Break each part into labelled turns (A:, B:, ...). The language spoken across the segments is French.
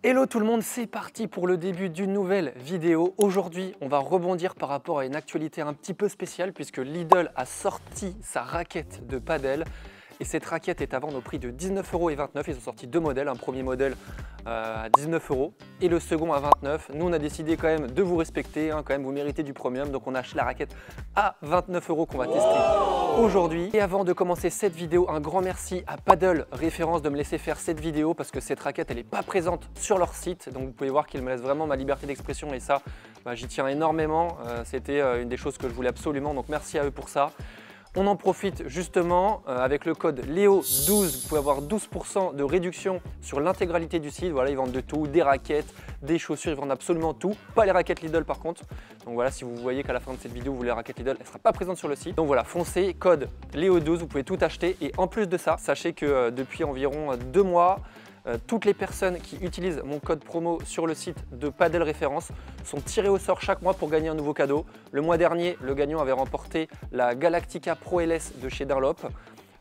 A: Hello tout le monde, c'est parti pour le début d'une nouvelle vidéo. Aujourd'hui, on va rebondir par rapport à une actualité un petit peu spéciale puisque Lidl a sorti sa raquette de padel. Et cette raquette est à vendre au prix de 19,29 €. Ils ont sorti deux modèles, un premier modèle à 19 € et le second à 29 €. Nous, on a décidé quand même de vous respecter, quand même vous méritez du premium. Donc on a acheté la raquette à 29 € qu'on va tester aujourd'hui. Et avant de commencer cette vidéo, un grand merci à Padel Référence de me laisser faire cette vidéo parce que cette raquette, elle n'est pas présente sur leur site. Donc vous pouvez voir qu'ils me laissent vraiment ma liberté d'expression et ça, j'y tiens énormément. C'était une des choses que je voulais absolument, donc merci à eux pour ça. On en profite justement avec le code LEO12, vous pouvez avoir 12% de réduction sur l'intégralité du site. Voilà, ils vendent de tout, des raquettes, des chaussures, ils vendent absolument tout. Pas les raquettes Lidl par contre. Donc voilà, si vous voyez qu'à la fin de cette vidéo, vous voulez la raquette Lidl, elle ne sera pas présente sur le site. Donc voilà, foncez, code LEO12, vous pouvez tout acheter. Et en plus de ça, sachez que depuis environ 2 mois, toutes les personnes qui utilisent mon code promo sur le site de Padel Référence sont tirées au sort chaque mois pour gagner un nouveau cadeau. Le mois dernier, le gagnant avait remporté la Galactica Pro LS de chez Dunlop.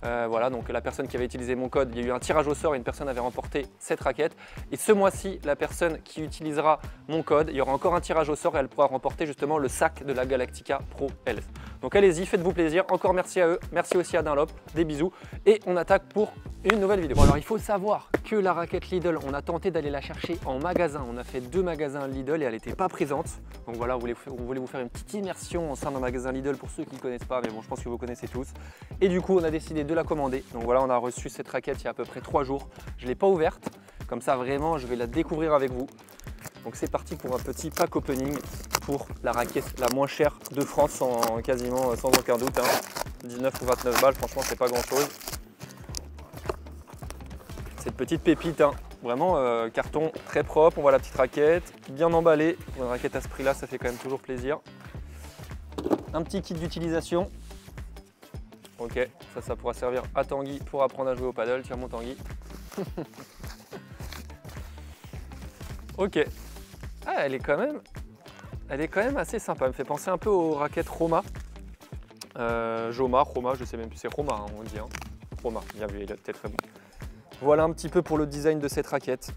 A: Voilà, donc la personne qui avait utilisé mon code, il y a eu un tirage au sort et une personne avait remporté cette raquette. Et ce mois-ci, la personne qui utilisera mon code, il y aura encore un tirage au sort et elle pourra remporter justement le sac de la Galactica Pro LS. Donc allez-y, faites-vous plaisir. Encore merci à eux, merci aussi à Dunlop, des bisous. Et on attaque pour une nouvelle vidéo. Bon, alors il faut savoir que la raquette Lidl, on a tenté d'aller la chercher en magasin. On a fait 2 magasins Lidl et elle n'était pas présente. Donc voilà, on voulait vous faire une petite immersion au sein d'un magasin Lidl pour ceux qui ne connaissent pas, mais bon, je pense que vous connaissez tous. Et du coup, on a décidé de la commander. Donc voilà, on a reçu cette raquette il y a à peu près 3 jours. Je ne l'ai pas ouverte. Comme ça, vraiment, je vais la découvrir avec vous. Donc c'est parti pour un petit pack opening pour la raquette la moins chère de France, quasiment sans aucun doute. 19 ou 29 balles, franchement, c'est pas grand chose. Cette petite pépite, vraiment carton très propre. On voit la petite raquette, bien emballée. Une raquette à ce prix-là, ça fait quand même toujours plaisir. Un petit kit d'utilisation. Ok, ça pourra servir à Tanguy pour apprendre à jouer au paddle. Tiens mon Tanguy. Ok. Ah, elle est quand même assez sympa. Elle me fait penser un peu aux raquettes Roma. Roma, je sais même plus, c'est Roma, on dit. Roma, bien vu, il est peut-être très bon. Voilà un petit peu pour le design de cette raquette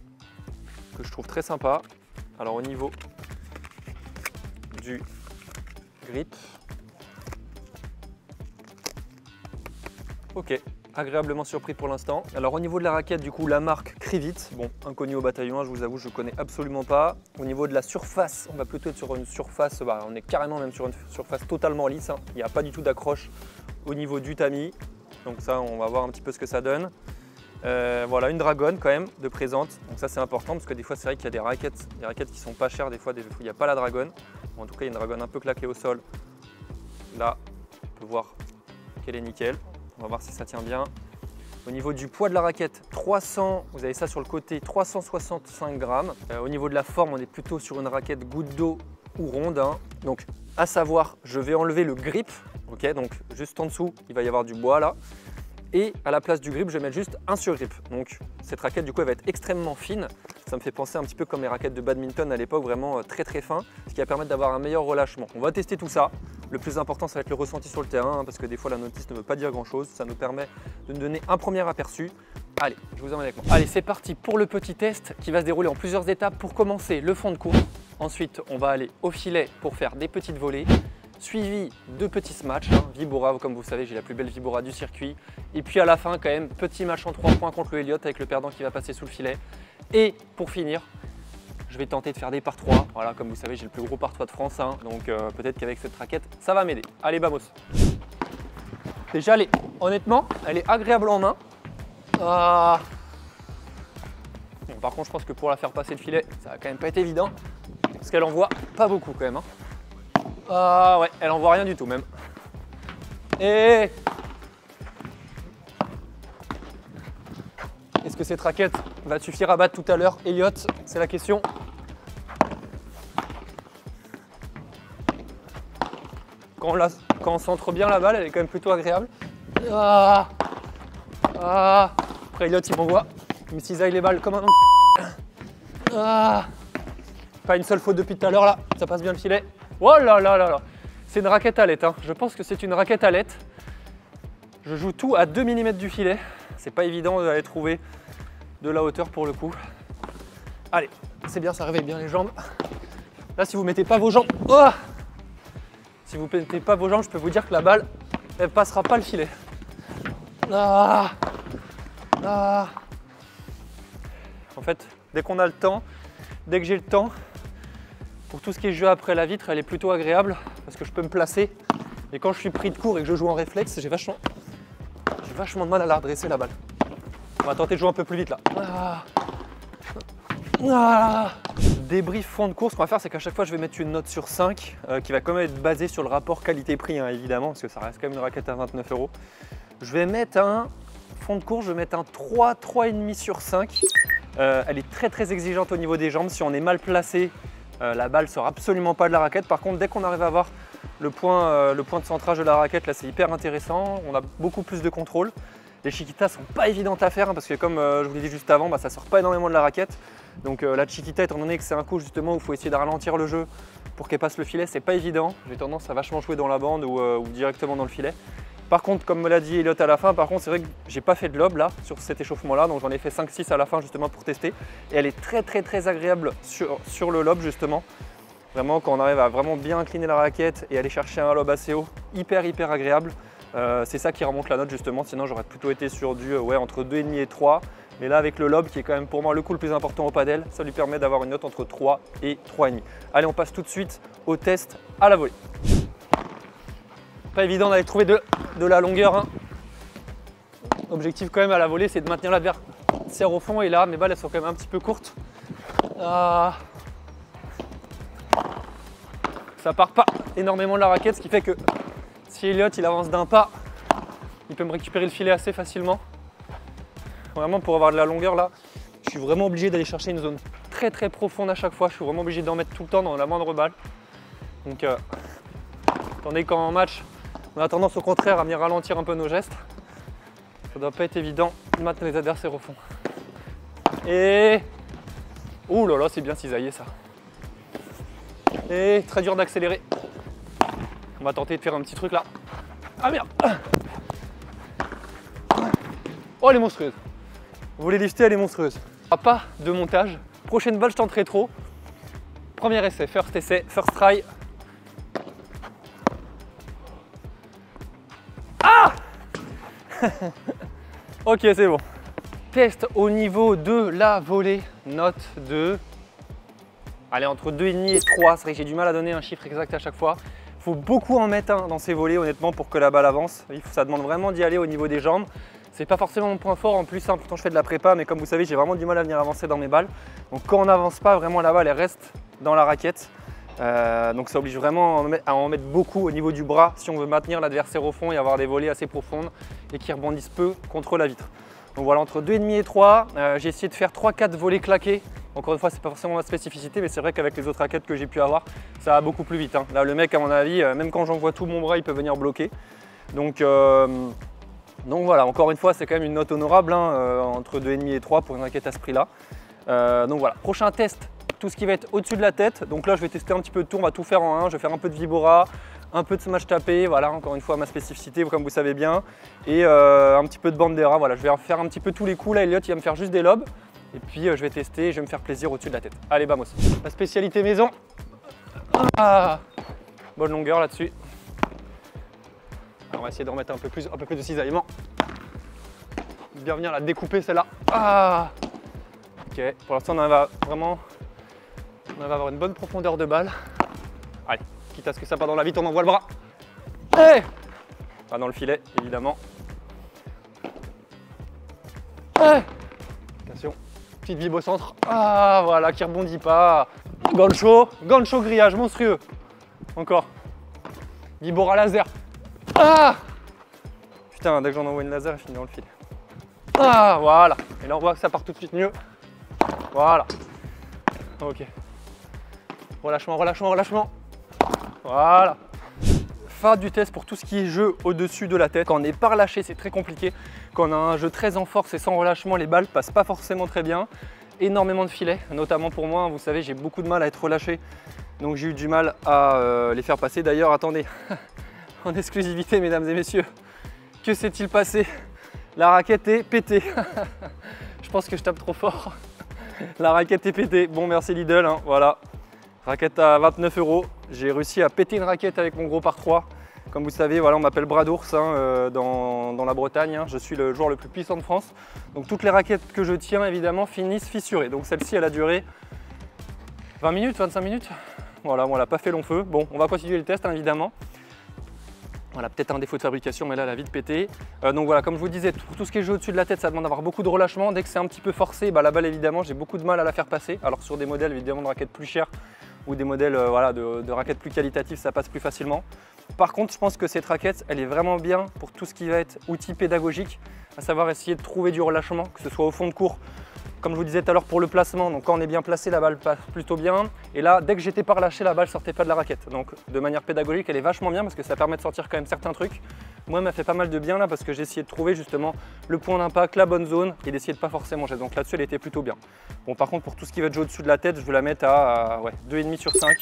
A: que je trouve très sympa. Alors au niveau du grip, ok, agréablement surpris pour l'instant. Alors au niveau de la raquette, du coup, la marque Krivit, bon, inconnu au bataillon, je vous avoue, je ne connais absolument pas. Au niveau de la surface, on va plutôt être sur une surface, on est carrément même sur une surface totalement lisse. Il n'y a pas du tout d'accroche au niveau du tamis. Donc ça, on va voir un petit peu ce que ça donne. Voilà, une dragonne quand même de présente. Donc ça, c'est important parce que des fois, c'est vrai qu'il y a des raquettes qui sont pas chères. Des fois, il n'y a pas la dragonne. Bon, en tout cas, il y a une dragonne un peu claquée au sol. Là, on peut voir qu'elle est nickel. On va voir si ça tient bien. Au niveau du poids de la raquette, 300, vous avez ça sur le côté, 365 grammes. Au niveau de la forme, on est plutôt sur une raquette goutte d'eau ou ronde. Donc, à savoir, je vais enlever le grip. Ok, donc juste en dessous, il va y avoir du bois là. Et à la place du grip, je vais mettre juste un surgrip. Donc cette raquette, du coup, elle va être extrêmement fine. Ça me fait penser un petit peu comme les raquettes de badminton à l'époque, vraiment très très fin, ce qui va permettre d'avoir un meilleur relâchement. On va tester tout ça. Le plus important, ça va être le ressenti sur le terrain, parce que des fois, la notice ne veut pas dire grand-chose. Ça nous permet de nous donner un premier aperçu. Allez, je vous emmène avec moi. Allez, c'est parti pour le petit test qui va se dérouler en plusieurs étapes. Pour commencer, le fond de cours. Ensuite, on va aller au filet pour faire des petites volées. Suivi de petits matchs, Vibora, comme vous savez, j'ai la plus belle Vibora du circuit. Et puis à la fin, quand même, petit match en 3 points contre le Elliott avec le perdant qui va passer sous le filet. Et pour finir, je vais tenter de faire des par 3. Voilà, comme vous savez, j'ai le plus gros par 3 de France, donc peut-être qu'avec cette raquette, ça va m'aider. Allez, vamos. Déjà, honnêtement, elle est agréable en main. Bon, par contre, je pense que pour la faire passer le filet, ça va quand même pas être évident. Parce qu'elle envoie pas beaucoup quand même. Ah ouais, elle envoie rien du tout même. Et est-ce que cette raquette va suffire à battre tout à l'heure Elliott? C'est la question. Quand on centre bien la balle, elle est quand même plutôt agréable. Après Elliott, il m'envoie. Il me cisaille les balles comme un... Pas une seule faute depuis tout à l'heure là, ça passe bien le filet. Oh là là là là. C'est une raquette à LED. Je pense que c'est une raquette à LED. Je joue tout à 2 mm du filet. C'est pas évident d'aller trouver de la hauteur pour le coup. Allez, c'est bien, ça réveille bien les jambes. Là, si vous mettez pas vos jambes, oh, si vous mettez pas vos jambes, je peux vous dire que la balle, elle passera pas le filet. Ah, ah. En fait, dès qu'on a le temps, dès que j'ai le temps, pour tout ce qui est jeu après la vitre, elle est plutôt agréable parce que je peux me placer. Et quand je suis pris de court et que je joue en réflexe, j'ai vachement de mal à la redresser la balle. On va tenter de jouer un peu plus vite là. Ah. Ah. Débrief fond de course, ce qu'on va faire, c'est qu'à chaque fois je vais mettre une note sur 5 qui va quand même être basée sur le rapport qualité-prix, hein, évidemment, parce que ça reste quand même une raquette à 29 €. Je vais mettre un fond de course, je vais mettre un 3, 3,5 sur 5. Elle est très exigeante au niveau des jambes. Si on est mal placé, la balle ne sort absolument pas de la raquette. Par contre, dès qu'on arrive à avoir le point de centrage de la raquette, là c'est hyper intéressant. On a beaucoup plus de contrôle. Les chiquitas sont pas évidentes à faire hein, parce que comme je vous l'ai dit juste avant, ça sort pas énormément de la raquette. Donc la chiquita, étant donné que c'est un coup justement où il faut essayer de ralentir le jeu pour qu'elle passe le filet, c'est pas évident. J'ai tendance à vachement jouer dans la bande ou directement dans le filet. Par contre, comme me l'a dit Elliot à la fin, par contre c'est vrai que j'ai pas fait de lob là sur cet échauffement là, donc j'en ai fait 5-6 à la fin justement pour tester. Et elle est très agréable sur le lob justement. Vraiment quand on arrive à vraiment bien incliner la raquette et aller chercher un lob assez haut, hyper agréable. C'est ça qui remonte la note justement, sinon j'aurais plutôt été sur du entre 2,5 et 3. Mais là avec le lob qui est quand même pour moi le coup le plus important au padel, ça lui permet d'avoir une note entre 3 et 3,5. Allez, on passe tout de suite au test à la volée. Pas évident d'aller trouver de la longueur. Hein. L'objectif quand même à la volée, c'est de maintenir l'adversaire au fond. Et là, mes balles elles sont quand même un petit peu courtes. Ah. Ça part pas énormément de la raquette, ce qui fait que si Elliot il avance d'un pas, il peut me récupérer le filet assez facilement. Vraiment pour avoir de la longueur là, je suis vraiment obligé d'aller chercher une zone très profonde à chaque fois. Je suis vraiment obligé d'en mettre tout le temps dans la moindre balle. Donc attendez, quand en match, on a tendance au contraire à venir ralentir un peu nos gestes. Ça doit pas être évident de maintenir les adversaires au fond. Et ouh là là, c'est bien cisaillé ça. Et très dur d'accélérer. On va tenter de faire un petit truc là. Ah merde. Oh, elle est monstrueuse. Vous voulez lifter, elle est monstrueuse. Pas de montage. Prochaine balle, je tenterai trop. Premier essai, first try. Ah. Ok, c'est bon. Test au niveau de la volée. Note de... Allez, entre 2,5 et 3. C'est vrai que j'ai du mal à donner un chiffre exact à chaque fois. Il faut beaucoup en mettre un dans ces volées, honnêtement, pour que la balle avance. Ça demande vraiment d'y aller au niveau des jambes. C'est pas forcément mon point fort en plus, hein, pourtant je fais de la prépa, mais comme vous savez, j'ai vraiment du mal à venir avancer dans mes balles. Donc quand on n'avance pas, vraiment la balle elle reste dans la raquette. Donc ça oblige vraiment à en mettre beaucoup au niveau du bras si on veut maintenir l'adversaire au fond et avoir des volées assez profondes et qui rebondissent peu contre la vitre. Donc voilà, entre 2,5 et 3, j'ai essayé de faire 3-4 volées claquées. Encore une fois, c'est pas forcément ma spécificité, mais c'est vrai qu'avec les autres raquettes que j'ai pu avoir, ça va beaucoup plus vite. Hein. Là, le mec, à mon avis, même quand j'envoie tout mon bras, il peut venir bloquer. Donc voilà, encore une fois, c'est quand même une note honorable, hein, entre 2,5 et 3 pour une raquette à ce prix-là. Donc voilà, prochain test, tout ce qui va être au-dessus de la tête. Donc là, je vais tester un petit peu de tout, on va tout faire en un. Je vais faire un peu de vibora, un peu de smash tapé, voilà, encore une fois, ma spécificité, comme vous savez bien. Et un petit peu de bandera, voilà, je vais faire un petit peu tous les coups. Là, Elliot, il va me faire juste des lobes. Et puis, je vais tester et je vais me faire plaisir au-dessus de la tête. Allez, vamos. La spécialité maison. Ah, bonne longueur là-dessus. On va essayer de remettre un peu plus de cisaillement. Bien venir la découper celle-là. Ah. Ok, pour l'instant on va avoir une bonne profondeur de balle. Allez, quitte à ce que ça parte dans la vitre, on envoie le bras. Hey, pas dans le filet, évidemment. Hey, attention, petite vibe au centre. Ah, voilà, qui rebondit pas. Gancho grillage monstrueux. Encore. Vibora laser. Ah! Putain, dès que j'en envoie une laser, elle finit dans le filet. Ah, voilà. Et là, on voit que ça part tout de suite mieux. Voilà. Ok. Relâchement. Voilà. Fin du test pour tout ce qui est jeu au-dessus de la tête. Quand on n'est pas relâché, c'est très compliqué. Quand on a un jeu très en force et sans relâchement, les balles passent pas forcément très bien. Énormément de filets, notamment pour moi. Vous savez, j'ai beaucoup de mal à être relâché. Donc j'ai eu du mal à les faire passer. D'ailleurs, attendez. En exclusivité, mesdames et messieurs, que s'est-il passé? La raquette est pétée. Je pense que je tape trop fort. La raquette est pétée. Bon, merci Lidl, hein, voilà. Raquette à 29 €. J'ai réussi à péter une raquette avec mon gros par 3. Comme vous savez, voilà, on m'appelle bras d'ours hein, dans la Bretagne. Hein. Je suis le joueur le plus puissant de France. Donc toutes les raquettes que je tiens, évidemment, finissent fissurées. Donc celle-ci, elle a duré 20 minutes, 25 minutes. Voilà, on l'a pas fait long feu. Bon, on va continuer le test, hein, évidemment. Voilà, peut-être un défaut de fabrication, mais là, elle a vite pété. Donc voilà, comme je vous disais, pour tout ce qui est jeu au-dessus de la tête, ça demande d'avoir beaucoup de relâchement. Dès que c'est un petit peu forcé, bah, la balle, évidemment, j'ai beaucoup de mal à la faire passer. Alors sur des modèles, évidemment, de raquettes plus chères ou des modèles voilà, de raquettes plus qualitatives, ça passe plus facilement. Par contre, je pense que cette raquette, elle est vraiment bien pour tout ce qui va être outil pédagogique, à savoir essayer de trouver du relâchement, que ce soit au fond de cours, comme je vous disais tout à l'heure pour le placement. Donc quand on est bien placé, la balle passe plutôt bien. Et là, dès que j'étais pas relâché, la balle sortait pas de la raquette. Donc de manière pédagogique, elle est vachement bien parce que ça permet de sortir quand même certains trucs. Moi, elle m'a fait pas mal de bien là parce que j'ai essayé de trouver justement le point d'impact, la bonne zone et d'essayer de pas forcer mon jet. Donc là-dessus, elle était plutôt bien. Bon, par contre, pour tout ce qui va être joué au-dessus de la tête, je vais la mettre à ouais, 2,5 sur 5.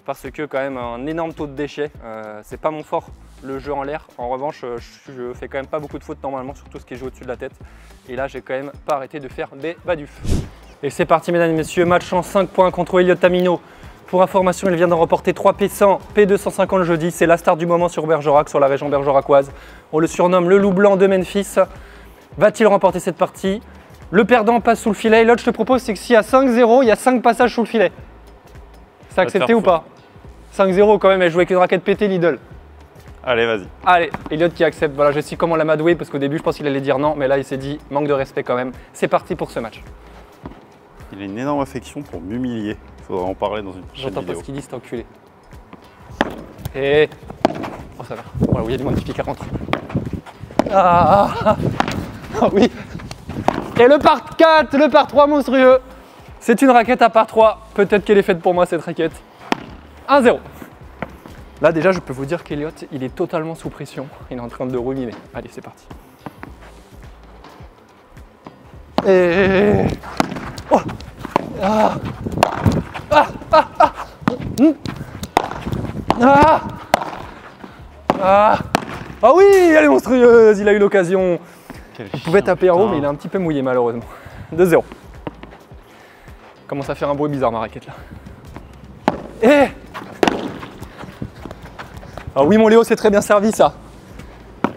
A: Parce que quand même un énorme taux de déchets, c'est pas mon fort le jeu en l'air. En revanche, je fais quand même pas beaucoup de fautes normalement sur tout ce qui est joué au-dessus de la tête. Et là, j'ai quand même pas arrêté de faire des badufs. Et c'est parti mesdames et messieurs, match en 5 points contre Elliot Tamino. Pour information, il vient d'en remporter 3 P100, P250 jeudi. C'est la star du moment sur Bergerac, sur la région bergeracoise. On le surnomme le loup blanc de Memphis. Va-t-il remporter cette partie? Le perdant passe sous le filet. Elliot, je te propose, c'est que s'il y a 5-0, il y a 5 passages sous le filet. C'est accepté ou pas? 5-0 quand même, elle joue avec une raquette pétée Lidl.
B: Allez, vas-y.
A: Allez, Elliot qui accepte. Voilà, je sais comment l'amadouer parce qu'au début, je pense qu'il allait dire non, mais là, il s'est dit manque de respect quand même. C'est parti pour ce match.
B: Il a une énorme affection pour m'humilier. Il faudra en parler dans une prochaine vidéo.
A: J'entends pas ce qu'il dit, cet enculé. Et... Oh, ça va. Voilà, oui, il y a du moins qui 40. Ah oui. Et le par 4, le par 3 monstrueux. C'est une raquette à par 3. Peut-être qu'elle est faite pour moi, cette raquette. 1-0. Là déjà je peux vous dire qu'Elliot il est totalement sous pression, il est en train de ruminer. Allez c'est parti. Et... Oh ah ah ah ah ah ah ah oui, elle est monstrueuse, il a eu l'occasion. Il pouvait taper en haut mais il est un petit peu mouillé malheureusement. 2-0. Commence à faire un bruit bizarre ma raquette là. Et... Ah oui mon Léo, c'est très bien servi ça.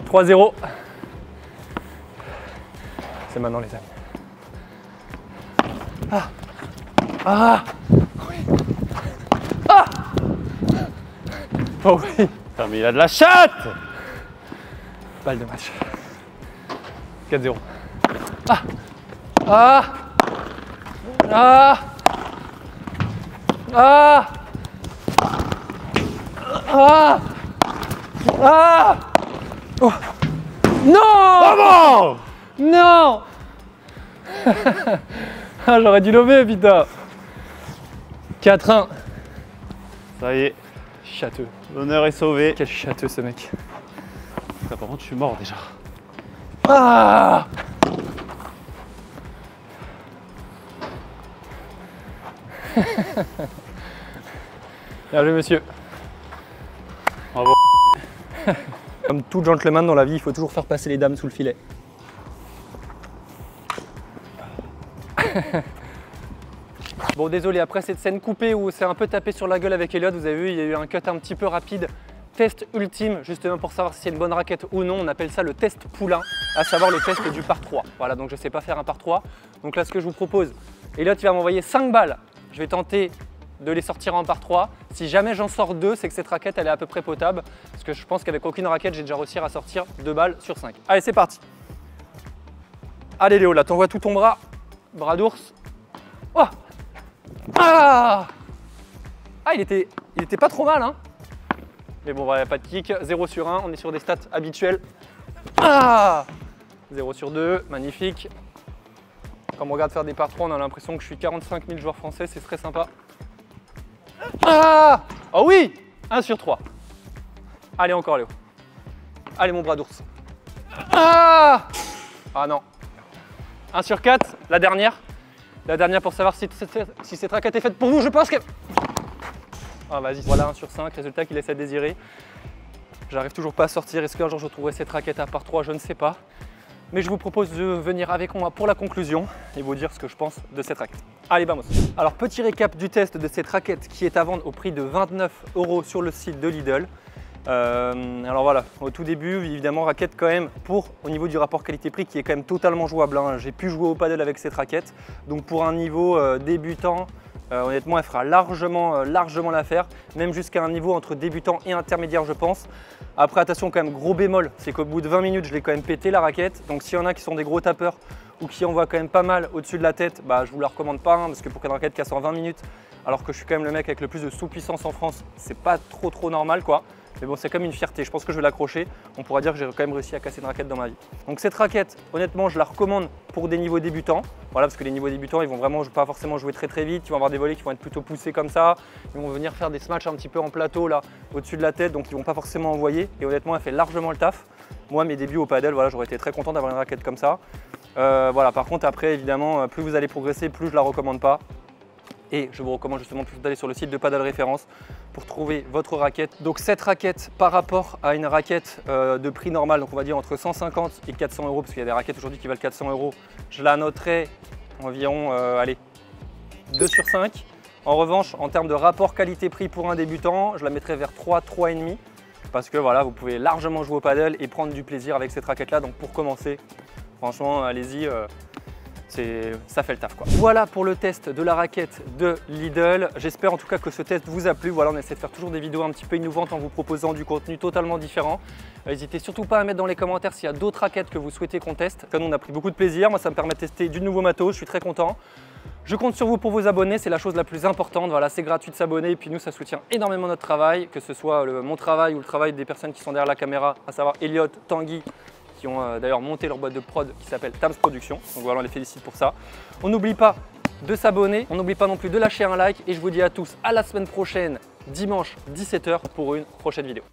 A: 3-0. C'est maintenant les amis. Ah. Ah. Oui. Ah. Oh oui.
B: Putain, mais il a de la chatte.
A: Balle de match. 4-0. Ah. Ah. Ah. Ah. Ah. Ah oh. Non.
B: Bravo.
A: Non. Ah, j'aurais dû lever, putain. 4-1.
B: Ça y est,
A: Châteux.
B: l'honneur est sauvé.
A: Quel châteux ce mec.
B: Par contre, je suis mort déjà.
A: Ah. Bien joué, monsieur.
B: Bravo.
A: Comme tout gentleman dans la vie, il faut toujours faire passer les dames sous le filet. Bon désolé, après cette scène coupée où c'est un peu tapé sur la gueule avec Elliot, vous avez vu, il y a eu un cut un petit peu rapide. Test ultime, justement pour savoir si c'est une bonne raquette ou non, on appelle ça le test poulain, à savoir le test du par 3. Voilà, donc je ne sais pas faire un par 3. Donc là, ce que je vous propose, Elliot il va m'envoyer 5 balles. Je vais tenter de les sortir en par 3. Si jamais j'en sors 2, c'est que cette raquette elle est à peu près potable. Parce que je pense qu'avec aucune raquette, j'ai déjà réussi à sortir 2 balles sur 5. Allez, c'est parti. Allez Léo, là, t'envoies tout ton bras. Bras d'ours. Oh ah, ah il était pas trop mal, hein. Mais bon, voilà, pas de kick. 0 sur 1, on est sur des stats habituelles. Ah 0 sur 2, magnifique. Quand on regarde faire des par 3, on a l'impression que je suis 45 000 joueurs français, c'est très sympa. Ah oh oui 1 sur 3. Allez, encore Léo. Allez, mon bras d'ours. Ah ah non. 1 sur 4, la dernière. La dernière pour savoir si cette raquette est faite pour vous, je pense que... Ah vas-y, voilà 1 sur 5, résultat qui laisse à désirer. J'arrive toujours pas à sortir, est-ce qu'un jour je trouverai cette raquette à par 3, je ne sais pas. Mais je vous propose de venir avec moi pour la conclusion et vous dire ce que je pense de cette raquette. Allez, vamos! Alors, petit récap du test de cette raquette qui est à vendre au prix de 29 € sur le site de Lidl. Alors voilà, au tout début, évidemment, raquette quand même au niveau du rapport qualité-prix qui est quand même totalement jouable, hein. J'ai pu jouer au paddle avec cette raquette, donc pour un niveau débutant, honnêtement, elle fera largement l'affaire, même jusqu'à un niveau entre débutant et intermédiaire, je pense. Après, attention, quand même, gros bémol, c'est qu'au bout de 20 minutes, je l'ai quand même pété la raquette. Donc s'il y en a qui sont des gros tapeurs ou qui envoient quand même pas mal au-dessus de la tête, bah, je vous la recommande pas, hein, parce que pour qu'une raquette casse en 20 minutes, alors que je suis quand même le mec avec le plus de sous-puissance en France, c'est pas trop normal, quoi. Mais bon, c'est comme une fierté, je pense que je vais l'accrocher. On pourra dire que j'ai quand même réussi à casser une raquette dans ma vie. Donc cette raquette, honnêtement, je la recommande pour des niveaux débutants. Voilà, parce que les niveaux débutants, ils vont vraiment pas forcément jouer très vite. Ils vont avoir des volets qui vont être plutôt poussés comme ça. Ils vont venir faire des smash un petit peu en plateau, là, au-dessus de la tête. Donc ils vont pas forcément envoyer. Et honnêtement, elle fait largement le taf. Moi, mes débuts au paddle, voilà, j'aurais été très content d'avoir une raquette comme ça. Voilà, par contre, après, évidemment, plus vous allez progresser, plus je la recommande pas. Et je vous recommande justement d'aller sur le site de Paddle Référence pour trouver votre raquette. Donc cette raquette par rapport à une raquette de prix normal, donc on va dire entre 150 et 400 €, parce qu'il y a des raquettes aujourd'hui qui valent 400 €, je la noterai environ, allez, 2 sur 5. En revanche, en termes de rapport qualité-prix pour un débutant, je la mettrai vers 3, 3,5. Parce que voilà, vous pouvez largement jouer au paddle et prendre du plaisir avec cette raquette-là. Donc pour commencer, franchement, allez-y. Ça fait le taf, quoi. Voilà pour le test de la raquette de Lidl. J'espère en tout cas que ce test vous a plu. Voilà, on essaie de faire toujours des vidéos un petit peu innovantes en vous proposant du contenu totalement différent. N'hésitez surtout pas à mettre dans les commentaires s'il y a d'autres raquettes que vous souhaitez qu'on teste. Nous, on a pris beaucoup de plaisir. Moi, ça me permet de tester du nouveau matos. Je suis très content. Je compte sur vous pour vous abonner, c'est la chose la plus importante. Voilà, c'est gratuit de s'abonner et puis nous, ça soutient énormément notre travail, que ce soit mon travail ou le travail des personnes qui sont derrière la caméra, à savoir Elliot, Tanguy, qui ont d'ailleurs monté leur boîte de prod qui s'appelle Tams Production. Donc voilà, on les félicite pour ça. On n'oublie pas de s'abonner, on n'oublie pas non plus de lâcher un like et je vous dis à tous à la semaine prochaine, dimanche 17 h pour une prochaine vidéo.